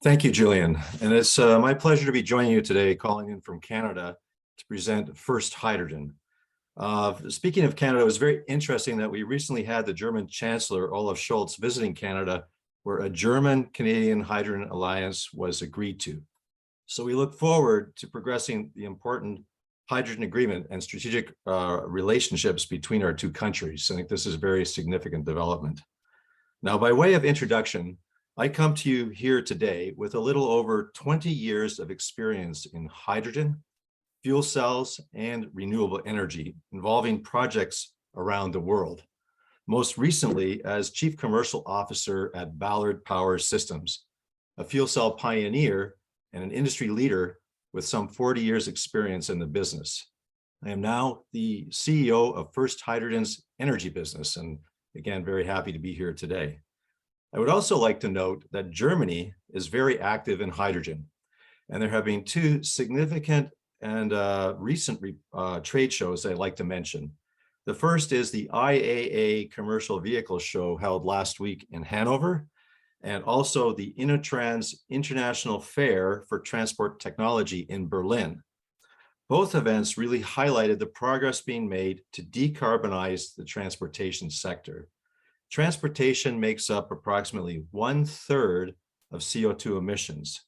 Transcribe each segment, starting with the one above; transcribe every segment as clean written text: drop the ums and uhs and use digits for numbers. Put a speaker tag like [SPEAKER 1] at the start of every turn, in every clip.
[SPEAKER 1] Thank you, Julian. And it's my pleasure to be joining you today, calling in from Canada to present First Hydrogen. Speaking of Canada, it was very interesting that we recently had the German Chancellor, Olaf Scholz, visiting Canada, where a German-Canadian Hydrogen Alliance was agreed to. So we look forward to progressing the important hydrogen agreement and strategic relationships between our two countries. I think this is a very significant development. Now, by way of introduction, I come to you here today with a little over 20 years of experience in hydrogen, fuel cells, and renewable energy involving projects around the world. Most recently as Chief Commercial Officer at Ballard Power Systems, a fuel cell pioneer and an industry leader with some 40 years experience in the business. I am now the CEO of First Hydrogen's energy business, and again, very happy to be here today. I would also like to note that Germany is very active in hydrogen, and there have been two significant and recent trade shows I'd like to mention. The first is the IAA Commercial Vehicle Show held last week in Hanover, and also the Innotrans International Fair for Transport Technology in Berlin. Both events really highlighted the progress being made to decarbonize the transportation sector. Transportation makes up approximately 1/3 of CO2 emissions.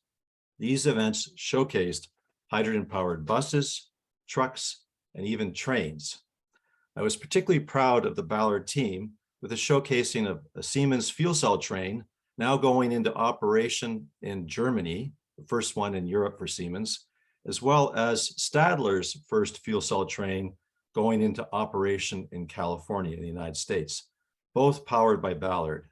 [SPEAKER 1] These events showcased hydrogen-powered buses, trucks, and even trains. I was particularly proud of the Ballard team with the showcasing of a Siemens fuel cell train now going into operation in Germany, the first one in Europe for Siemens, as well as Stadler's first fuel cell train going into operation in California in the United States, both powered by Ballard.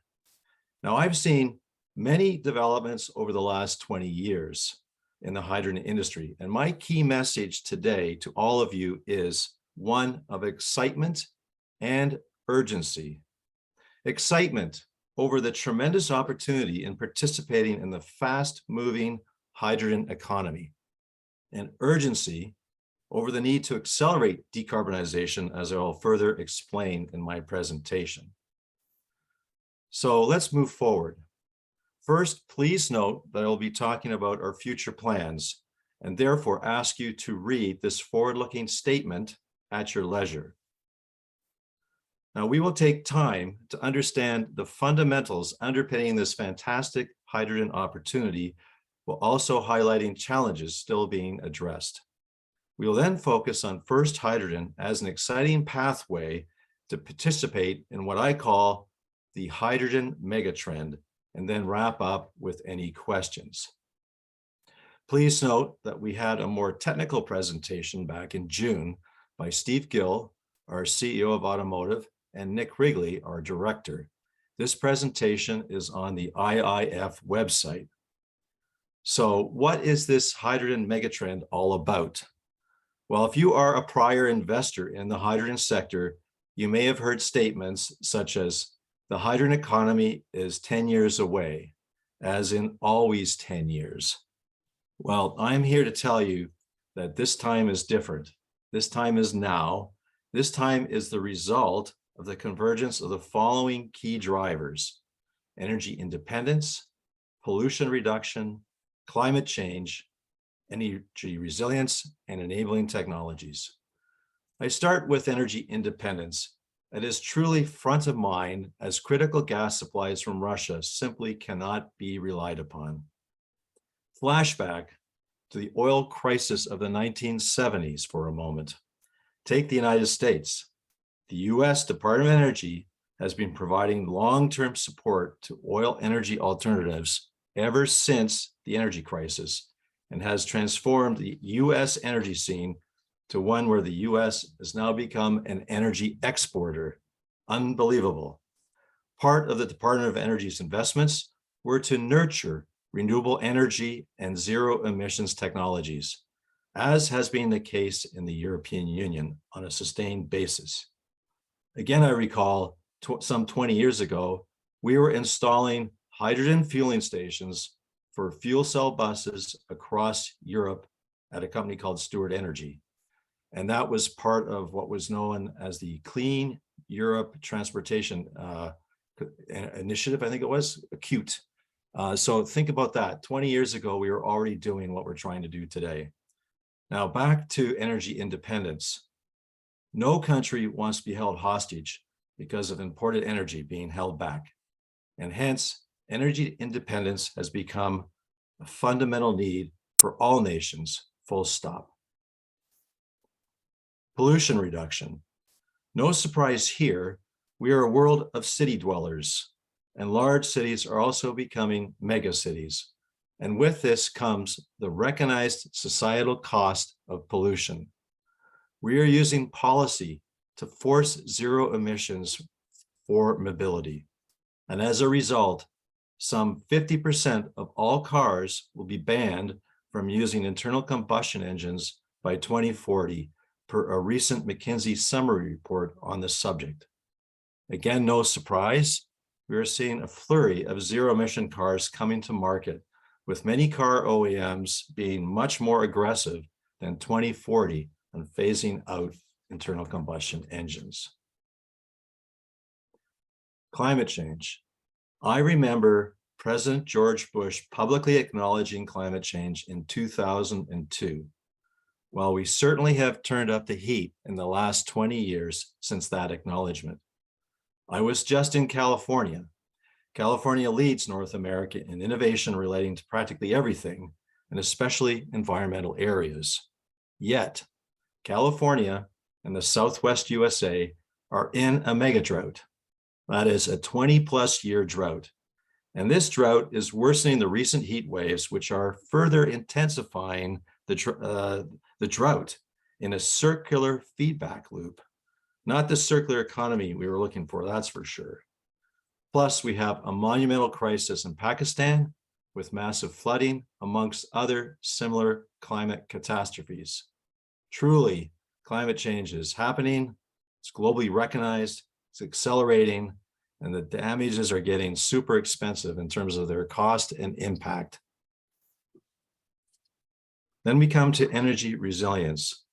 [SPEAKER 1] Now, I've seen many developments over the last 20 years in the hydrogen industry, and my key message today to all of you is one of excitement and urgency. Excitement over the tremendous opportunity in participating in the fast-moving hydrogen economy, and urgency over the need to accelerate decarbonization, as I will further explain in my presentation. So let's move forward. First, please note that I will be talking about our future plans and therefore ask you to read this forward-looking statement at your leisure. Now, we will take time to understand the fundamentals underpinning this fantastic hydrogen opportunity, while also highlighting challenges still being addressed. We will then focus on First Hydrogen as an exciting pathway to participate in what I call the hydrogen megatrend, and then wrap up with any questions. Please note that we had a more technical presentation back in June by Steve Gill, our CEO of Automotive, and Nick Wrigley, our director. This presentation is on the IIF website. So what is this hydrogen megatrend all about? Well, if you are a prior investor in the hydrogen sector, you may have heard statements such as, the hydrogen economy is 10 years away, as in always 10 years. Well, I'm here to tell you that this time is different. This time is now. This time is the result of the convergence of the following key drivers: energy independence, pollution reduction, climate change, energy resilience, and enabling technologies. I start with energy independence. It is truly front of mind, as critical gas supplies from Russia simply cannot be relied upon. Flashback to the oil crisis of the 1970s for a moment. Take the United States. The US Department of Energy has been providing long-term support to oil energy alternatives ever since the energy crisis, and has transformed the US energy scene to one where the US has now become an energy exporter. Unbelievable. Part of the Department of Energy's investments were to nurture renewable energy and zero emissions technologies, as has been the case in the European Union on a sustained basis. Again, I recall some 20 years ago, we were installing hydrogen fueling stations for fuel cell buses across Europe at a company called Stewart Energy. And that was part of what was known as the Clean Europe Transportation Initiative, I think it was, CUTE. So think about that. 20 years ago, we were already doing what we're trying to do today. Now back to energy independence. No country wants to be held hostage because of imported energy being held back. And hence, energy independence has become a fundamental need for all nations, full stop. Pollution reduction. No surprise here, we are a world of city dwellers, and large cities are also becoming mega cities. And with this comes the recognized societal cost of pollution. We are using policy to force zero emissions for mobility. And as a result, some 50% of all cars will be banned from using internal combustion engines by 2040, per a recent McKinsey summary report on the subject. Again, no surprise, we are seeing a flurry of zero-emission cars coming to market, with many car OEMs being much more aggressive than 2040 on phasing out internal combustion engines. Climate change. I remember President George Bush publicly acknowledging climate change in 2002. While we certainly have turned up the heat in the last 20 years since that acknowledgement. I was just in California. California leads North America in innovation relating to practically everything, and especially environmental areas. Yet, California and the Southwest USA are in a mega drought. That is a 20+ year drought. And this drought is worsening the recent heat waves, which are further intensifying the drought in a circular feedback loop. Not the circular economy we were looking for, that's for sure. Plus, we have a monumental crisis in Pakistan with massive flooding, amongst other similar climate catastrophes. Truly, climate change is happening, it's globally recognized, it's accelerating, and the damages are getting super expensive in terms of their cost and impact. Then we come to energy resilience,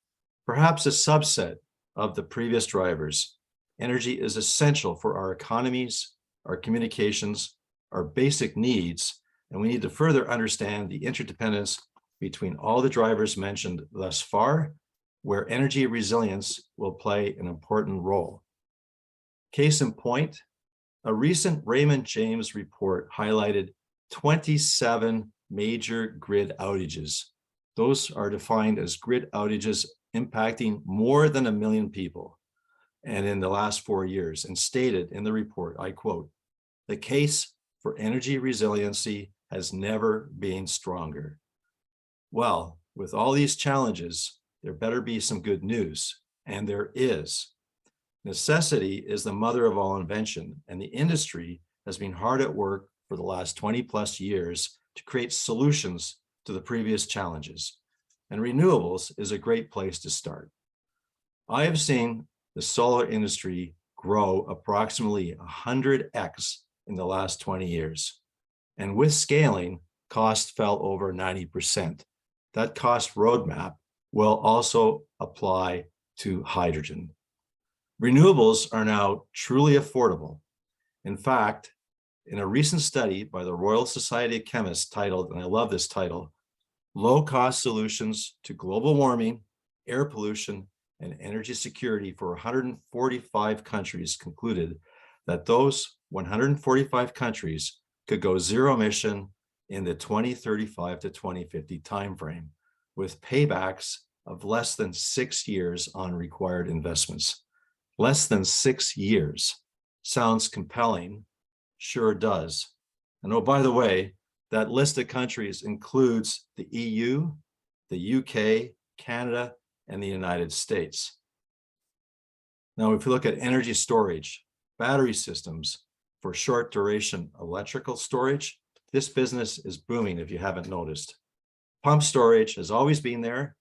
[SPEAKER 1] perhaps a subset of the previous drivers. Energy is essential for our economies, our communications, our basic needs, and we need to further understand the interdependence between all the drivers mentioned thus far, where energy resilience will play an important role. Case in point, a recent Raymond James report highlighted 27 major grid outages. Those are defined as grid outages impacting more than 1 million people, and in the last 4 years, and stated in the report, I quote, "The case for energy resiliency has never been stronger." Well, with all these challenges, there better be some good news, and there is. Necessity is the mother of all invention, and the industry has been hard at work for the last 20+ years to create solutions to the previous challenges. And renewables is a great place to start. I have seen the solar industry grow approximately 100x in the last 20 years. And with scaling, cost fell over 90%. That cost roadmap will also apply to hydrogen. Renewables are now truly affordable. In fact, in a recent study by the Royal Society of Chemists titled, and I love this title, "Low-Cost Solutions to Global Warming, Air Pollution, and Energy Security for 145 Countries," concluded that those 145 countries could go zero emission in the 2035 to 2050 timeframe, with paybacks of less than 6 years on required investments. Less than 6 years. Sounds compelling, sure does. And oh, by the way, that list of countries includes the EU, the UK, Canada, and the United States. Now, if you look at energy storage, battery systems for short duration electrical storage, this business is booming if you haven't noticed. Pump storage has always been there,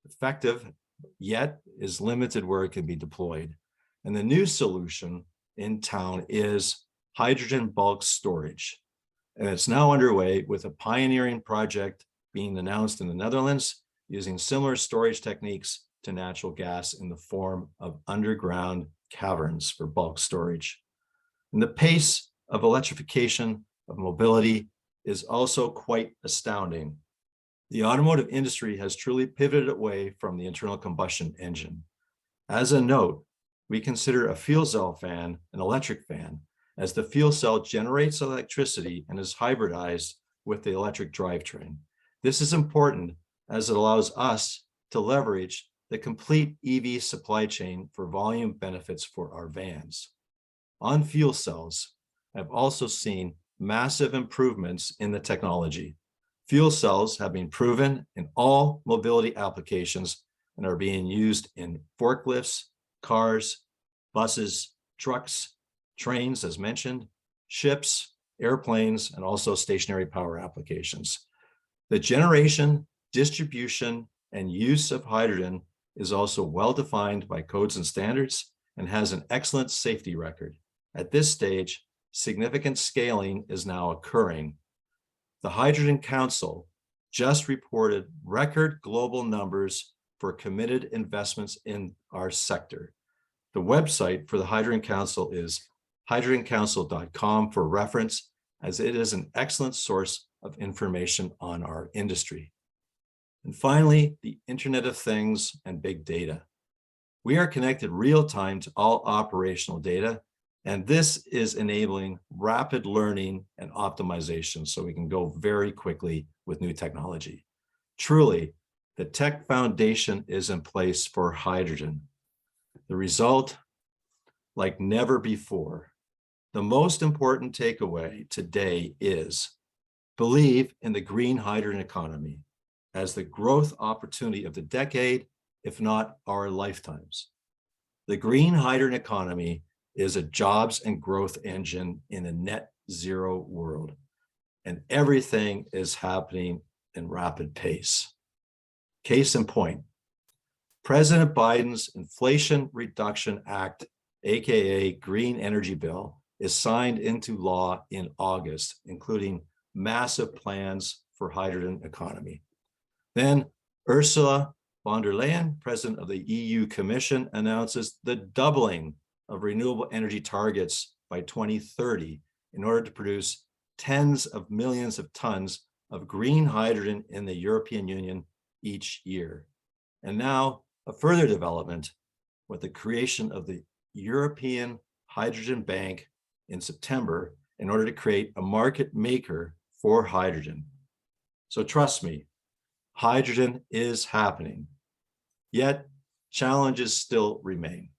[SPEAKER 1] effective, yet is limited where it can be deployed. And the new solution in town is hydrogen bulk storage. And it's now underway with a pioneering project being announced in the Netherlands using similar storage techniques to natural gas in the form of underground caverns for bulk storage. And the pace of electrification of mobility is also quite astounding. The automotive industry has truly pivoted away from the internal combustion engine. As a note, we consider a fuel cell fan an electric fan, as the fuel cell generates electricity and is hybridized with the electric drivetrain. This is important as it allows us to leverage the complete EV supply chain for volume benefits for our vans. On fuel cells, I've also seen massive improvements in the technology. Fuel cells have been proven in all mobility applications and are being used in forklifts, cars, buses, trucks, trains, as mentioned, ships, airplanes, and also stationary power applications. The generation, distribution, and use of hydrogen is also well defined by codes and standards and has an excellent safety record. At this stage, significant scaling is now occurring. The Hydrogen Council just reported record global numbers for committed investments in our sector. The website for the Hydrogen Council is hydrogencouncil.com for reference, as it is an excellent source of information on our industry. And finally, the Internet of Things and big data. We are connected real time to all operational data, and this is enabling rapid learning and optimization so we can go very quickly with new technology. Truly, the tech foundation is in place for hydrogen. The result, like never before. The most important takeaway today is believe in the green hydrogen economy as the growth opportunity of the decade, if not our lifetimes. The green hydrogen economy is a jobs and growth engine in a net zero world, and everything is happening in rapid pace. Case in point, President Biden's Inflation Reduction Act, aka Green Energy Bill, is signed into law in August, including massive plans for hydrogen economy. Then Ursula von der Leyen, president of the EU Commission, announces the doubling of renewable energy targets by 2030 in order to produce tens of millions of tons of green hydrogen in the European Union each year. And now a further development with the creation of the European Hydrogen Bank in September in order to create a market maker for hydrogen. So trust me, hydrogen is happening, yet challenges still remain.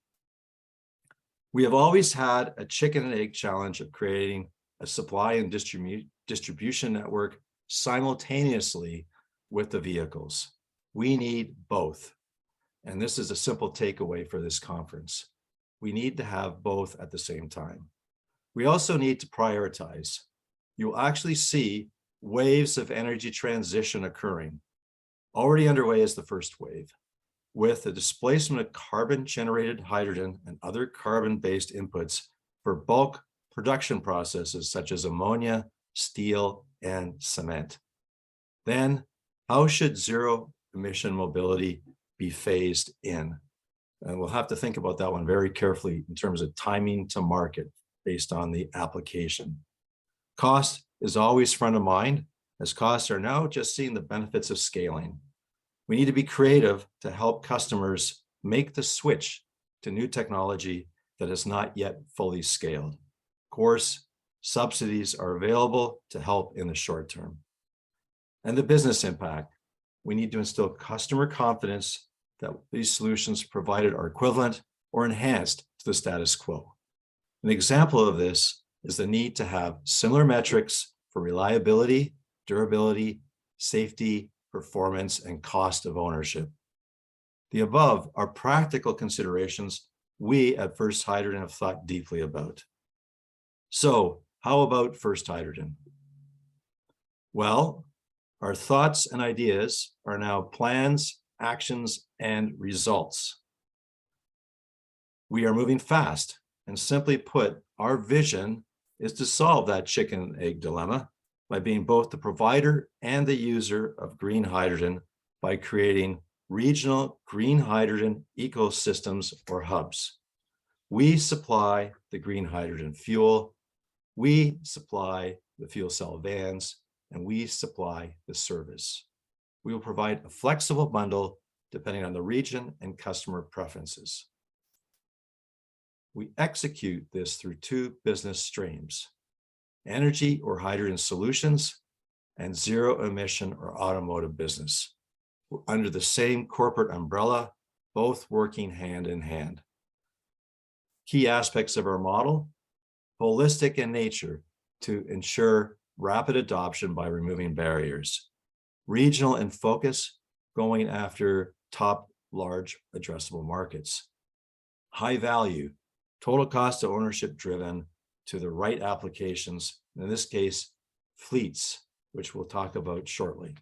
[SPEAKER 1] We have always had a chicken and egg challenge of creating a supply and distribution network simultaneously with the vehicles. We need both. And this is a simple takeaway for this conference. We need to have both at the same time. We also need to prioritize. You'll actually see waves of energy transition occurring. Already underway is the first wave, with the displacement of carbon-generated hydrogen and other carbon-based inputs for bulk production processes such as ammonia, steel, and cement. Then, how should zero-emission mobility be phased in? And we'll have to think about that one very carefully in terms of timing to market based on the application. Cost is always front of mind, as costs are now just seeing the benefits of scaling. We need to be creative to help customers make the switch to new technology that is not yet fully scaled. Of course, subsidies are available to help in the short term. And the business impact. We need to instill customer confidence that these solutions provided are equivalent or enhanced to the status quo. An example of this is the need to have similar metrics for reliability, durability, safety, performance, and cost of ownership. The above are practical considerations we at First Hydrogen have thought deeply about. So, how about First Hydrogen? Well, our thoughts and ideas are now plans, actions, and results. We are moving fast, and simply put, our vision is to solve that chicken and egg dilemma by being both the provider and the user of green hydrogen by creating regional green hydrogen ecosystems or hubs. We supply the green hydrogen fuel, we supply the fuel cell vans, and we supply the service. We will provide a flexible bundle depending on the region and customer preferences. We execute this through two business streams: energy or hydrogen solutions and zero emission or automotive business, under the same corporate umbrella, both working hand in hand. Key aspects of our model: holistic in nature to ensure rapid adoption by removing barriers, regional in focus, going after top large addressable markets, high value, total cost of ownership driven to the right applications, in this case, fleets, which we'll talk about shortly.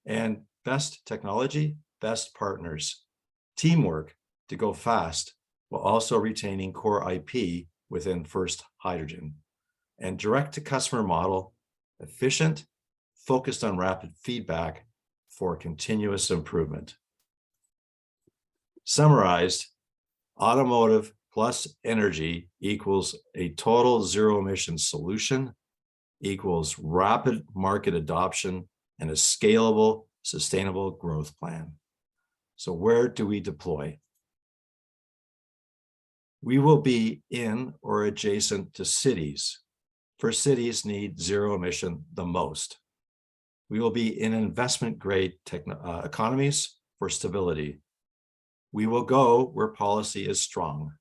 [SPEAKER 1] And best technology, best partners, teamwork to go fast while also retaining core IP within First Hydrogen, and direct to customer model, efficient, focused on rapid feedback for continuous improvement. Summarized, automotive plus energy equals a total zero emission solution, equals rapid market adoption and a scalable, sustainable growth plan. So where do we deploy? We will be in or adjacent to cities, for cities need zero emission the most. We will be in investment grade economies for stability. We will go where policy is strong,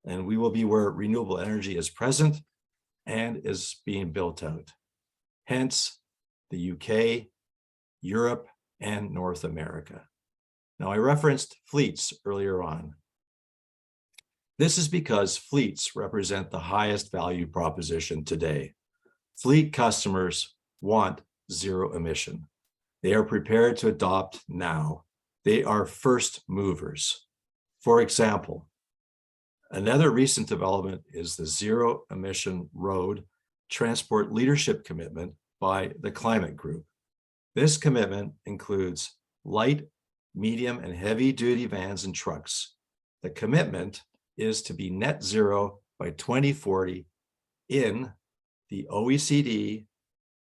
[SPEAKER 1] and we will be where renewable energy is present and is being built out. Hence, the UK, Europe, and North America. Now, I referenced fleets earlier on. This is because fleets represent the highest value proposition today. Fleet customers want zero emission. They are prepared to adopt now. They are first movers. For example, another recent development is the Zero Emission Road Transport Leadership Commitment by the Climate Group. This commitment includes light, medium, and heavy-duty vans and trucks. The commitment is to be net zero by 2040 in the OECD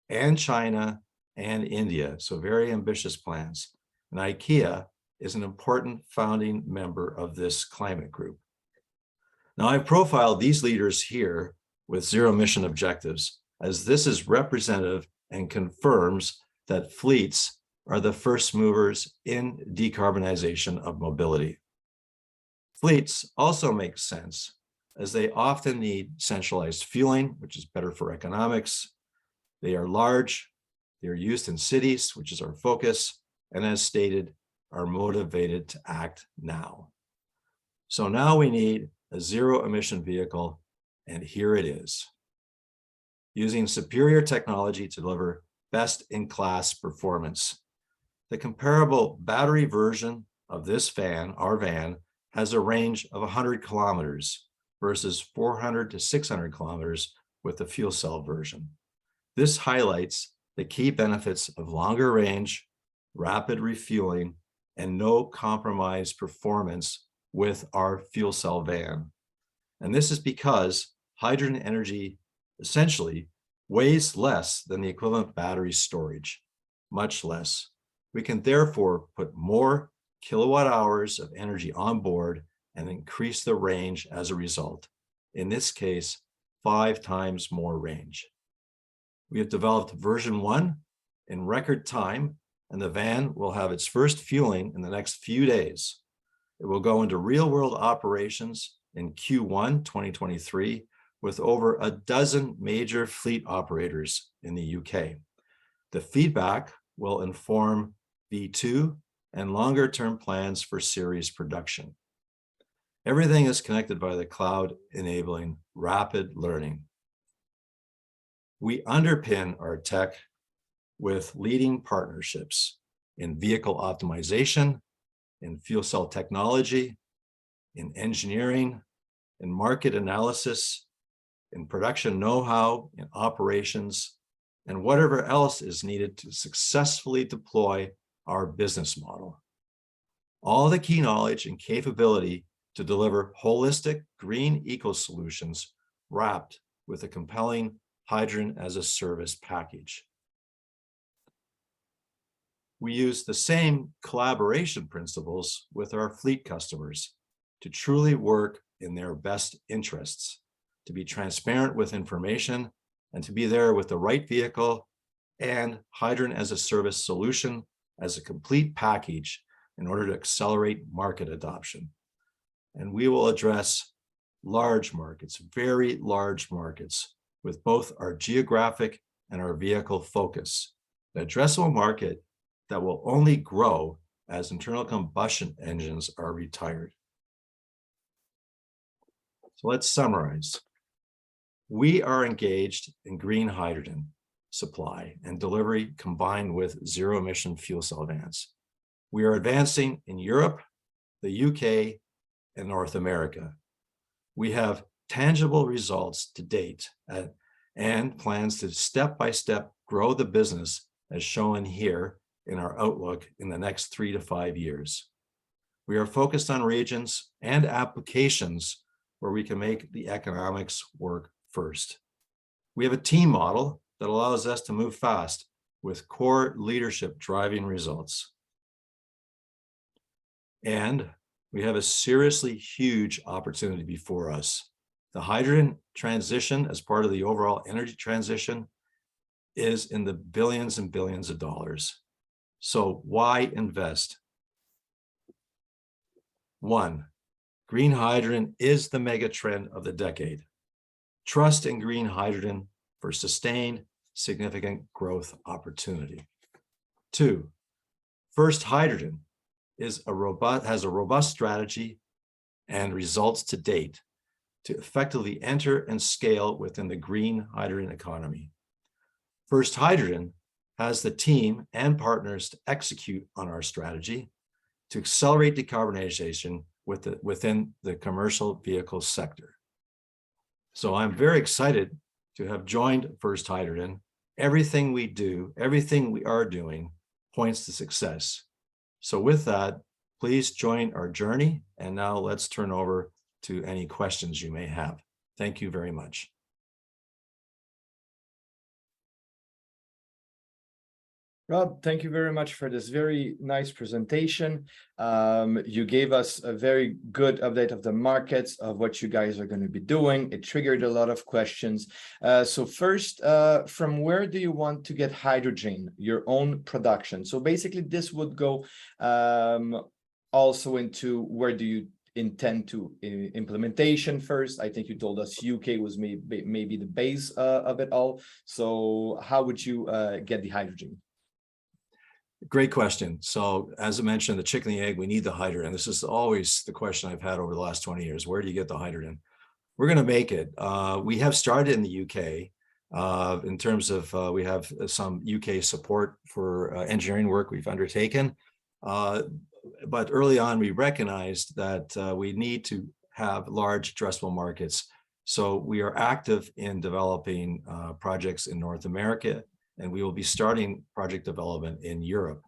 [SPEAKER 1] and China and India, so very ambitious plans. And IKEA is an important founding member of this climate group. Now, I've profiled these leaders here with zero emission objectives, as this is representative and confirms that fleets are the first movers in decarbonization of mobility. Fleets also make sense as they often need centralized fueling, which is better for economics. They are large, they are used in cities, which is our focus, and as stated, are motivated to act now. So now we need a zero emission vehicle, and here it is. Using superior technology to deliver best-in-class performance. The comparable battery version of this van, our van, has a range of 100 kilometers versus 400 to 600 kilometers with the fuel cell version. This highlights the key benefits of longer range, rapid refueling, and no compromise performance with our fuel cell van. And this is because hydrogen energy essentially weighs less than the equivalent battery storage, much less. We can therefore put more kilowatt hours of energy on board and increase the range as a result. In this case, 5 times more range. We have developed version 1 in record time, and the van will have its first fueling in the next few days. It will go into real-world operations in Q1 2023 with over a dozen major fleet operators in the UK. The feedback will inform V2 and longer-term plans for series production. Everything is connected by the cloud, enabling rapid learning. We underpin our tech with leading partnerships in vehicle optimization, in fuel cell technology, in engineering, in market analysis, in production know-how, in operations, and whatever else is needed to successfully deploy our business model. All the key knowledge and capability to deliver holistic green eco solutions wrapped with a compelling hydrogen as a service package. We use the same collaboration principles with our fleet customers to truly work in their best interests, to be transparent with information, and to be there with the right vehicle and hydrogen as a service solution as a complete package in order to accelerate market adoption. And we will address large markets, very large markets, with both our geographic and our vehicle focus. The addressable market that will only grow as internal combustion engines are retired. So let's summarize. We are engaged in green hydrogen supply and delivery combined with zero emission fuel cell vans. We are advancing in Europe, the UK, and North America. We have tangible results to date and plans to step-by-step grow the business as shown here in our outlook in the next 3 to 5 years. We are focused on regions and applications where we can make the economics work first. We have a team model that allows us to move fast with core leadership driving results. And we have a seriously huge opportunity before us. The hydrogen transition as part of the overall energy transition is in the billions and billions of dollars. So why invest? 1, green hydrogen is the mega trend of the decade. Trust in green hydrogen for sustained, significant growth opportunity. 2, First Hydrogen has a robust strategy and results to date to effectively enter and scale within the green hydrogen economy. First Hydrogen has the team and partners to execute on our strategy to accelerate decarbonization within the commercial vehicle sector. So I'm very excited to have joined First Hydrogen. Everything we do, everything we are doing points to success. So with that, please join our journey. And now let's turn over to any questions you may have. Thank you very much.
[SPEAKER 2] Rob, thank you very much for this very nice presentation. You gave us a very good update of the markets, of what you guys are going to be doing. It triggered a lot of questions. So first, from where do you want to get hydrogen, your own production? So basically this would go also into where do you intend to implementation first? I think you told us UK was maybe the base of it all. So how would you get the hydrogen?
[SPEAKER 1] Great question. So as I mentioned, the chicken and the egg, we need the hydrogen. This is always the question I've had over the last 20 years. Where do you get the hydrogen? We're going to make it. We have started in the UK in terms of we have some UK support for engineering work we've undertaken. But early on, we recognized that we need to have large addressable markets. So we are active in developing projects in North America, and we will be starting project development in Europe.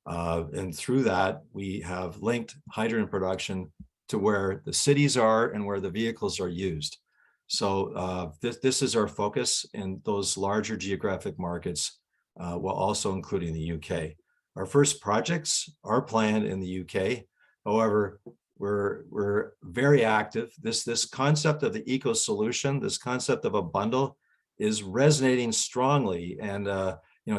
[SPEAKER 1] And through that, we have linked hydrogen production to where the cities are and where the vehicles are used. So this is our focus in those larger geographic markets, while also including the UK. Our first projects are planned in the UK. However, we're very active. This concept of the eco solution, this concept of a bundle, is resonating strongly and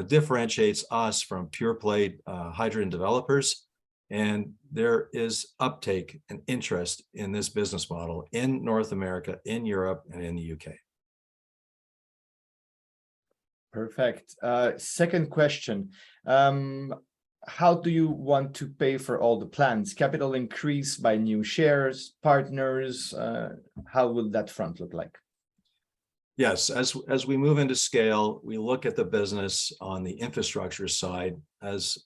[SPEAKER 1] differentiates us from pure play hydrogen developers. And there is uptake and interest in this business model in North America, in Europe, and in the UK.
[SPEAKER 2] Perfect. Second question. How do you want to pay for all the plans? Capital increase by new shares, partners? How will that front look like?
[SPEAKER 1] Yes, as we move into scale, we look at the business on the infrastructure side, as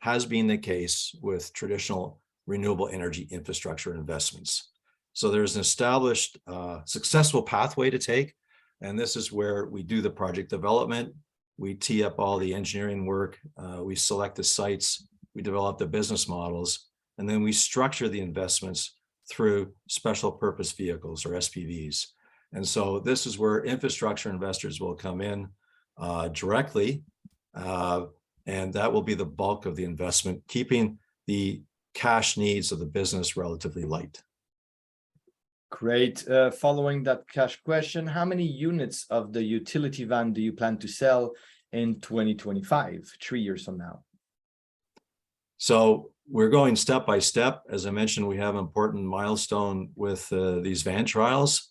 [SPEAKER 1] has been the case with traditional renewable energy infrastructure investments. So there's an established, successful pathway to take, and this is where we do the project development. We tee up all the engineering work, we select the sites, we develop the business models, and then we structure the investments through special purpose vehicles or SPVs. And so this is where infrastructure investors will come in directly And that will be the bulk of the investment, keeping the cash needs of the business relatively light.
[SPEAKER 2] Great. Following that cash question, how many units of the utility van do you plan to sell in 2025, 3 years from now?
[SPEAKER 1] So we're going step by step. As I mentioned, we have an important milestone with these van trials,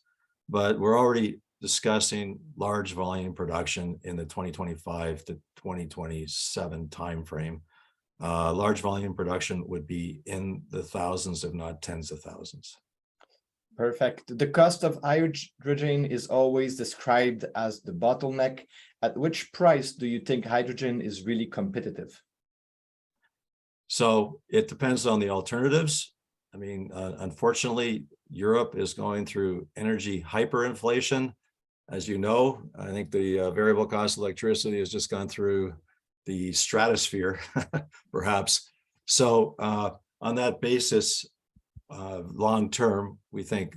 [SPEAKER 1] but we're already discussing large volume production in the 2025 to 2027 timeframe. Large volume production would be in the thousands, if not tens of thousands.
[SPEAKER 2] Perfect. The cost of hydrogen is always described as the bottleneck. At which price do you think hydrogen is really competitive?
[SPEAKER 1] So it depends on the alternatives. I mean, unfortunately, Europe is going through energy hyperinflation. As you know, I think the variable cost of electricity has just gone through the stratosphere, perhaps. So on that basis, long term, we think,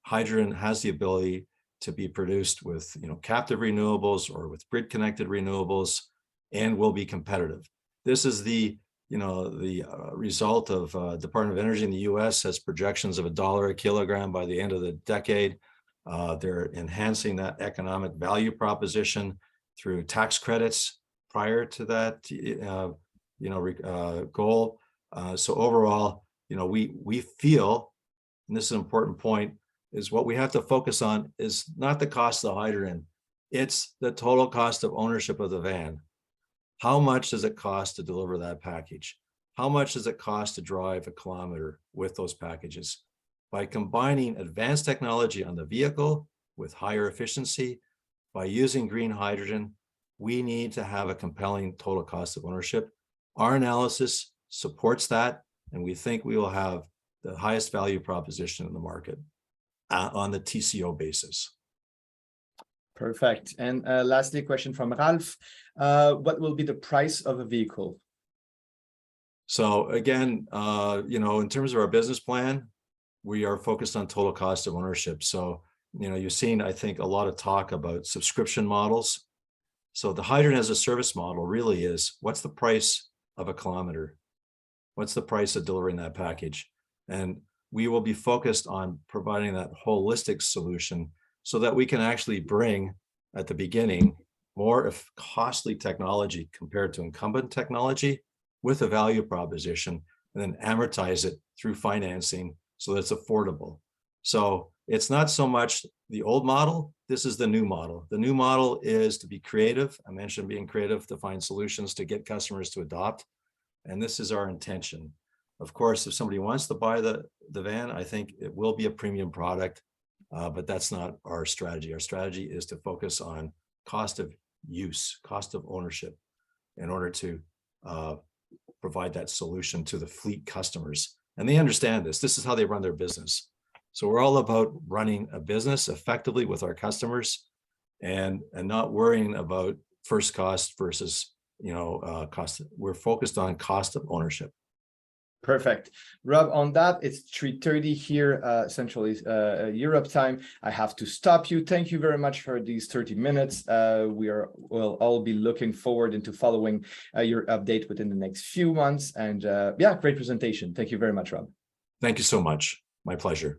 [SPEAKER 1] hydrogen has the ability to be produced with, captive renewables or with grid connected renewables, and will be competitive. This is the result of Department of Energy in the US has projections of $1 a kilogram by the end of the decade. They're enhancing that economic value proposition through tax credits prior to that, goal. So overall, we feel, and this is an important point, is what we have to focus on is not the cost of the hydrogen, it's the total cost of ownership of the van. How much does it cost to deliver that package? How much does it cost to drive a kilometer with those packages? By combining advanced technology on the vehicle with higher efficiency, by using green hydrogen, we need to have a compelling total cost of ownership. Our analysis supports that, and we think we will have the highest value proposition in the market on the TCO basis.
[SPEAKER 2] Perfect. And lastly, question from Ralph. What will be the price of a vehicle?
[SPEAKER 1] So again, in terms of our business plan, we are focused on total cost of ownership. So, you've seen, I think, a lot of talk about subscription models. So the hydrogen as a service model really is, what's the price of a kilometer? What's the price of delivering that package? And we will be focused on providing that holistic solution so that we can actually bring, at the beginning, more costly technology compared to incumbent technology with a value proposition, and then amortize it through financing so that it's affordable. So it's not so much the old model, this is the new model. The new model is to be creative. I mentioned being creative to find solutions to get customers to adopt. And this is our intention. Of course, if somebody wants to buy the van, I think it will be a premium product, but that's not our strategy. Our strategy is to focus on cost of use, cost of ownership, in order to provide that solution to the fleet customers. And they understand this. This is how they run their business. So we're all about running a business effectively with our customers, and not worrying about first cost versus cost. We're focused on cost of ownership.
[SPEAKER 2] Perfect. Rob, on that, it's 3:30 here, Central Europe time. I have to stop you. Thank you very much for these 30 minutes. We'll all be looking forward into following your update within the next few months. And great presentation. Thank you very much, Rob.
[SPEAKER 1] Thank you so much. My pleasure.